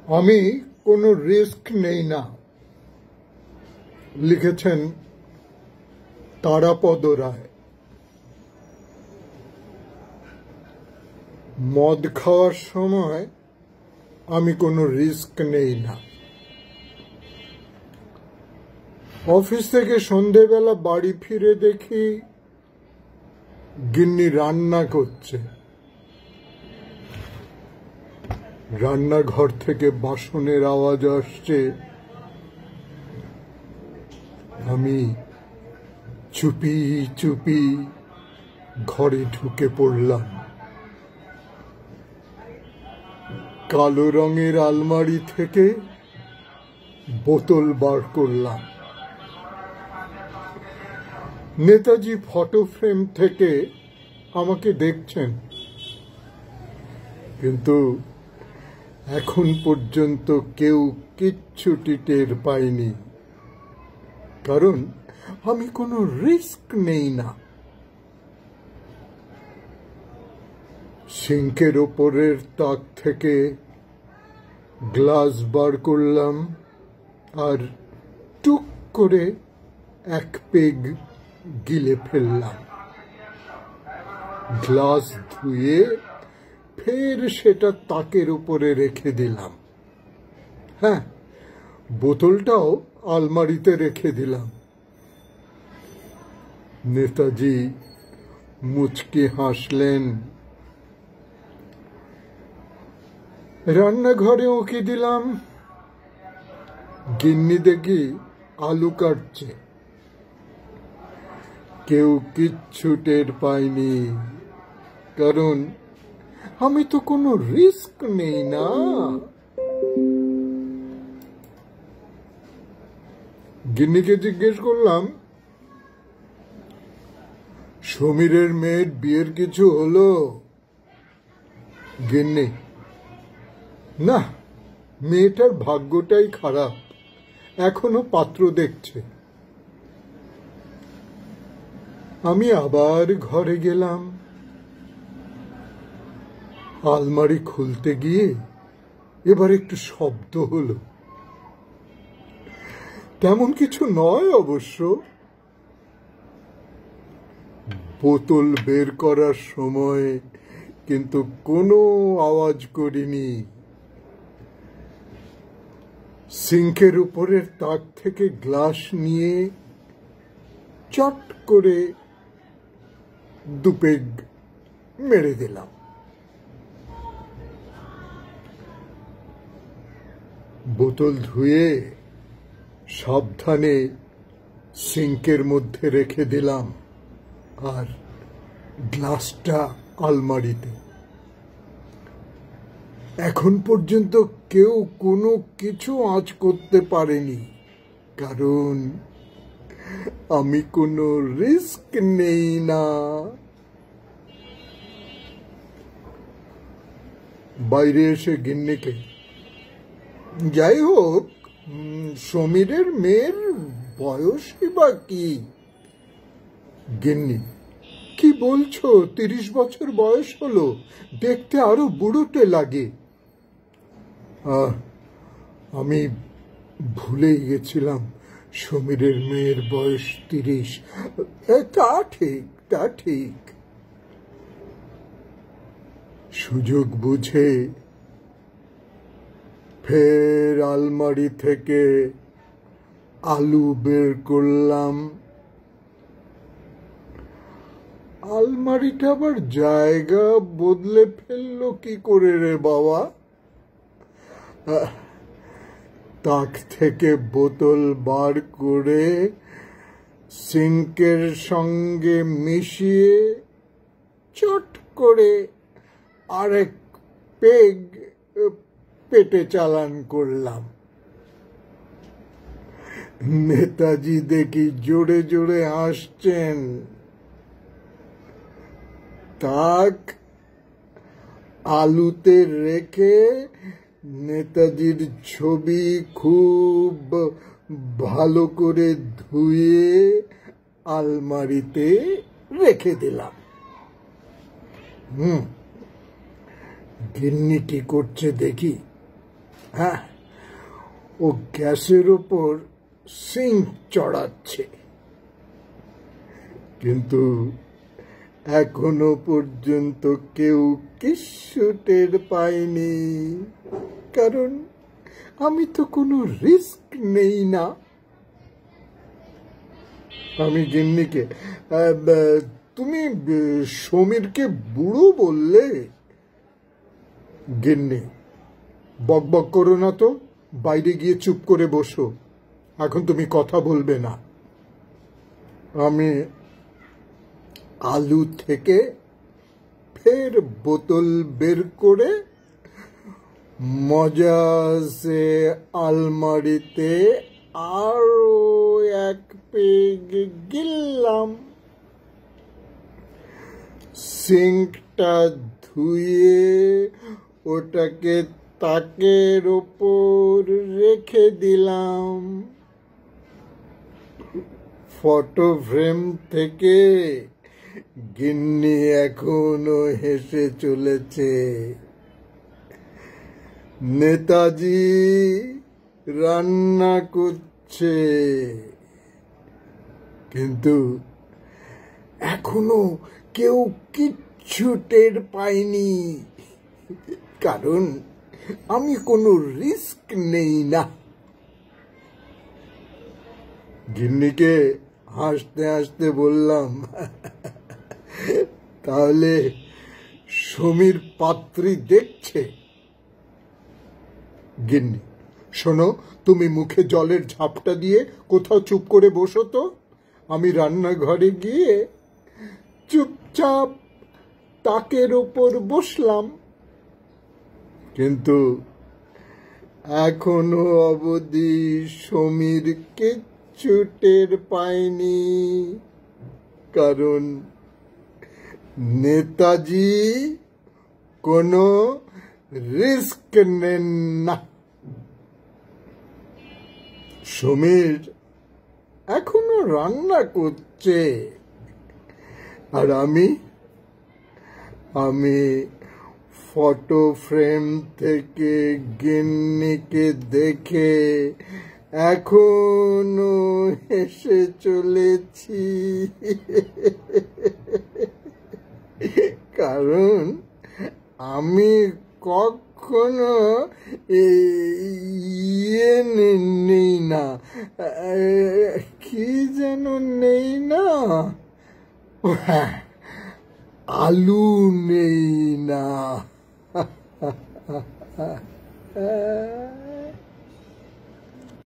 আমি কোনো রিস্ক নেই না, লিখেছেন তারাপদ রায়। মদ খাওয়ার সময় আমি কোনো রিস্ক নেই না। অফিস থেকে সন্ধেবেলা বাড়ি ফিরে দেখি গিন্নি রান্না করছে। রান্নাঘর থেকে বাসনের আওয়াজ আসছে। আমি চুপি চুপি ঘরে ঢুকে পড়লাম। কালো রঙের আলমারি থেকে বোতল বার করলাম। নেতাজি ফটো ফ্রেম থেকে আমাকে দেখছেন, কিন্তু এখন পর্যন্ত কেউ কিচ্ছুটি টের পায়নি, কারণ আমি কোনো রিস্ক নেই না। সিঙ্কের ওপরের তাক থেকে গ্লাস বার করলাম আর টুক করে এক পেগ গিলে ফেললাম। গ্লাস ধুয়ে ফের সেটা তাকের উপরে রেখে দিলাম। হ্যাঁ, বোতলটাও আলমারিতে রেখে দিলাম। নেতাজি মুচকি হাসলেন। রান্নাঘরে উঁকি দিলাম। গিন্নি দেখি আলু কাটছে। কেউ কিচ্ছু টের পায়নি, কারণ আমি তো কোনো রিস্ক নেই না। গিন্নিকে জিজ্ঞেস করলাম, সমীরের মেয়ের বিয়ের কিছু হলো? গিন্নি, না, মেয়েটার ভাগ্যটাই খারাপ, এখনো পাত্র দেখছে। আমি আবার ঘরে গেলাম। আলমারি খুলতে গিয়ে এবার একটু শব্দ হলো। তেমন কিছু নয় অবশ্য। বোতল বের করার সময় কিন্তু কোনো আওয়াজ করিনি। সিঙ্কের উপরের তাক থেকে গ্লাস নিয়ে চট করে দুপেগ মেরে দিলাম। বোতল ধুয়ে সাবধানে সিঙ্কের মধ্যে রেখে দিলাম আর গ্লাসটা আলমারিতে। এখন পর্যন্ত কেউ কোনো কিছু আঁচ করতে পারেনি, কারণ আমি কোনো রিস্ক নেই না। বাইরে এসে গিন্নিকে, যাই হোক, সমীরের মেয়ের বয়সই বা কি? গিন্নি, কি বলছো? 30 বছর বয়স হলো, দেখতে আরো বুড়োটে লাগে। আমি ভুলেই গেছিলাম, সমীরের মেয়ের বয়স 30। তা ঠিক, তা ঠিক। সুযোগ বুঝে ফের আলমারি থেকে আলু বের করলাম। আলমারিটা আবার জায়গা বদলে ফেললো কি করে রে বাবা? তাক থেকে বোতল বার করে সিঙ্কের সঙ্গে মিশিয়ে চট করে আরেক পেগ পেটে চালান করলাম। নেতাজি দেখি জোরে জোরে হাসছেন। তাক আলুতে রেখে নেতাজির ছবি খুব ভালো করে ধুয়ে আলমারিতে রেখে দিলাম। গিন্নি কি করছে দেখি। হ্যাঁ, ও গ্যাসের ওপর সিঙ্ক চড়াচ্ছে, কিন্তু এখনো পর্যন্ত কেউ কিচ্ছু টের পায়নি, কারণ আমি তো কোনো রিস্ক নেই না। আমি গিন্নিকে, তুমি সমীরকে বুড়ো বললে? গিন্নি, বকবক করো না তো, বাইরে গিয়ে চুপ করে বসো, এখন তুমি কথা বলবে না। আমি আলু থেকে ফের বোতল বের করে মজা সে আলমারিতে আরো এক পেগ গিললাম। সিঙ্কটা ধুয়ে ওটাকে তাকের ওপর রেখে দিলাম। ফটো ফ্রেম থেকে গিন্নি এখনো হেসে চলেছে। নেতাজি রান্না করছে, কিন্তু এখনো কেউ কিচ্ছু টের পায়নি, কারণ আমি কোনো রিস্ক নেই না। গিন্নিকে হাসতে হাসতে বললাম, তাহলে সমীর পাত্রী দেখছে? গিন্নি, শোনো, তুমি মুখে জলের ঝাপটা দিয়ে কোথাও চুপ করে বসো তো, আমি রান্নাঘরে গিয়ে চুপচাপ তাকের ওপর বসলাম। কিন্তু এখনো অবধি সমীর কিচ্ছু টের পায়নি, কারণ নেতাজি কোনো রিস্ক নেন না। সমীর এখনো রান্না করছে, আর আমি ফটো ফ্রেম থেকে গিন্নিকে দেখে এখনো হেসে চলেছি, কারণ আমি কখনো নেই না, কি যেন নেই না, আলু নেই না।